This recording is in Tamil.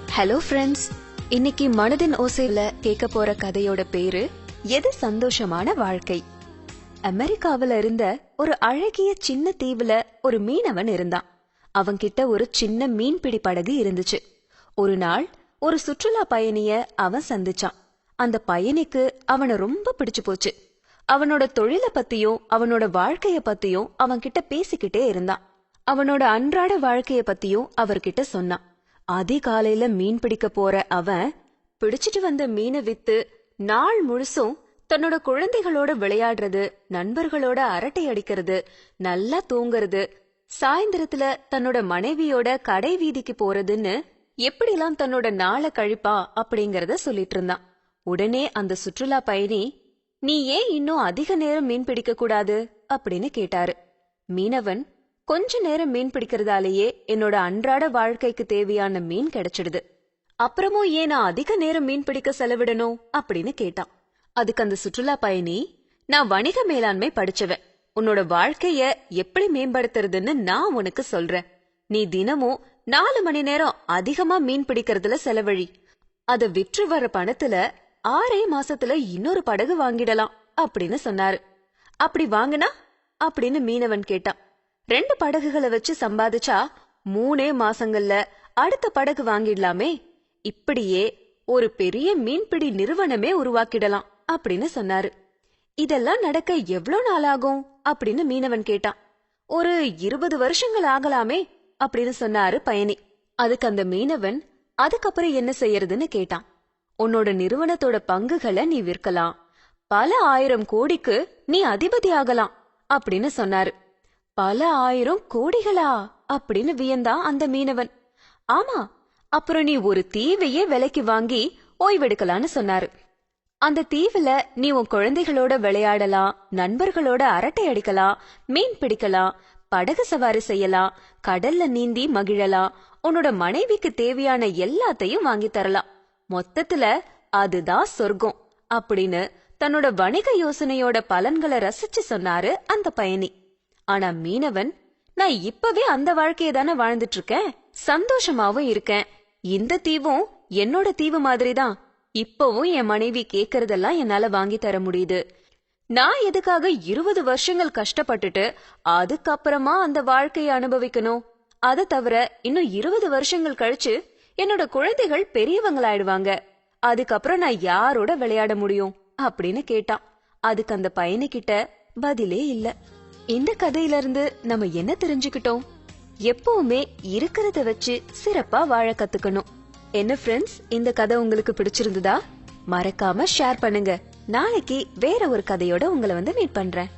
ஹலோ ஃப்ரெண்ட்ஸ், இன்னைக்கு மனதின் ஓசையில கேட்க போற கதையோட பேரு எது சந்தோஷமான வாழ்க்கை. அமெரிக்காவில இருந்த ஒரு அழகிய சின்ன தீவுல ஒரு மீனவன் இருந்தான். அவன்கிட்ட ஒரு சின்ன மீன்பிடி படகு இருந்துச்சு. ஒரு நாள் ஒரு சுற்றுலா பயணிய அவன் சந்திச்சான். அந்த பயணிக்கு அவனை ரொம்ப பிடிச்சு போச்சு. அவனோட தொழில பத்தியும் அவனோட வாழ்க்கைய பத்தியும் அவன்கிட்ட பேசிக்கிட்டே இருந்தான். அவனோட அன்றாட வாழ்க்கைய பத்தியும் அவர்கிட்ட சொன்னான். அதிகாலையில மீன் பிடிக்க போற அவன் பிடிச்சிட்டு வந்த மீனை வித்து நாள் முழுசும் தன்னோட குழந்தைகளோட விளையாடுறது, நண்பர்களோட அரட்டை அடிக்கிறது, நல்லா தூங்குறது, சாயந்தரத்துல தன்னோட மனைவியோட கடை வீதிக்கு போறதுன்னு எப்படிலாம் தன்னோட நாளை கழிப்பா அப்படிங்கறத சொல்லிட்டு இருந்தான். உடனே அந்த சுற்றுலா பயணி, நீ ஏன் இன்னும் அதிக நேரம் மீன் பிடிக்க கூடாது அப்படின்னு கேட்டாரு. மீனவன், கொஞ்ச நேரம் மீன் பிடிக்கிறதாலேயே என்னோட அன்றாட வாழ்க்கைக்கு தேவையான மீன் கிடைச்சிடுது. அப்புறமும் ஏன் நான் அதிக நேரம் மீன் பிடிக்க செலவிடணும் அப்படின்னு கேட்டான். அதுக்கு அந்த சுற்றுலா பயணி, நான் வணிக மேலாண்மை படிச்சவன். உன்னோட வாழ்க்கைய எப்படி மேம்படுத்துறதுன்னு நான் உனக்கு சொல்றேன். நீ தினமும் 4 மணி நேரம் அதிகமா மீன் பிடிக்கிறதுல செலவழி. அத விற்று வர பணத்துல 6 மாசத்துல இன்னொரு படகு வாங்கிடலாம் அப்படின்னு சொன்னாரு. அப்படி வாங்கினா அப்படின்னு மீனவன் கேட்டான். 2 படகுகளை வச்சு சம்பாதிச்சா 3 மாசங்கள்ல அடுத்த படகு வாங்கிடலாமே. இப்படியே ஒரு பெரிய மீன்பிடி நிறுவனமே உருவாக்கிடலாம் அப்படின்னு சொன்னாரு. இதெல்லாம் நடக்க எவ்வளவு நாள் ஆகும் அப்படின்னு மீனவன் கேட்டான். ஒரு 20 வருஷங்கள் ஆகலாமே அப்படின்னு சொன்னாரு பயணி. அதுக்கு அந்த மீனவன், அதுக்கப்புறம் என்ன செய்யறதுன்னு கேட்டான். உன்னோட நிறுவனத்தோட பங்குகளை நீ விற்கலாம், பல 1000 கோடிக்கு நீ அதிபதி ஆகலாம் அப்படின்னு சொன்னாரு. பல 1000 கோடிகளா அப்படின்னு வியந்தான் அந்த மீனவன். ஆமா, அப்புறம் நீ ஒரு தீவையே விலைக்கு வாங்கி ஓய்வெடுக்கலான்னு சொன்னாரு. அந்த தீவுல நீ உன் குழந்தைகளோட விளையாடலாம், நண்பர்களோட அரட்டை அடிக்கலாம், மீன் பிடிக்கலாம், படகு சவாரி செய்யலாம், கடல்ல நீந்தி மகிழலாம், உன்னோட மனைவிக்கு தேவையான எல்லாத்தையும் வாங்கி தரலாம். மொத்தத்துல அதுதான் சொர்க்கம் அப்படின்னு தன்னோட வணிக யோசனையோட பலன்களை ரசிச்சு சொன்னாரு அந்த பயணி. ஆனா மீனவன், நான் இப்பவே அந்த வாழ்க்கையை தானே வாழ்ந்துட்டு இருக்கேன், சந்தோஷமாவும் இருக்கேன். இந்த தீவும் என்னோட தீவு மாதிரிதான். இப்பவும் என் மனைவி கேக்குறதெல்லாம் என்னால வாங்கி தர முடியுது. நான் எதுக்காக 20 வருஷங்கள் கஷ்டப்பட்டுட்டு அதுக்கப்புறமா அந்த வாழ்க்கையை அனுபவிக்கணும்? அதை தவிர இன்னும் 20 வருஷங்கள் கழிச்சு என்னோட குழந்தைகள் பெரியவங்களாயிடுவாங்க. அதுக்கப்புறம் நான் யாரோட விளையாட முடியும் அப்படின்னு கேட்டான். அதுக்கு அந்த பயணிக்கிட்ட பதிலே இல்ல. இந்த கதையில இருந்து நம்ம என்ன தெரிஞ்சுக்கிட்டோம்? எப்பவுமே இருக்கிறத வச்சு சிறப்பா வாழ கத்துக்கணும். என்ன ஃப்ரெண்ட்ஸ், இந்த கதை உங்களுக்கு பிடிச்சிருந்ததா? மறக்காம ஷேர் பண்ணுங்க. நாளைக்கு வேற ஒரு கதையோட உங்களை மீட் பண்றேன்.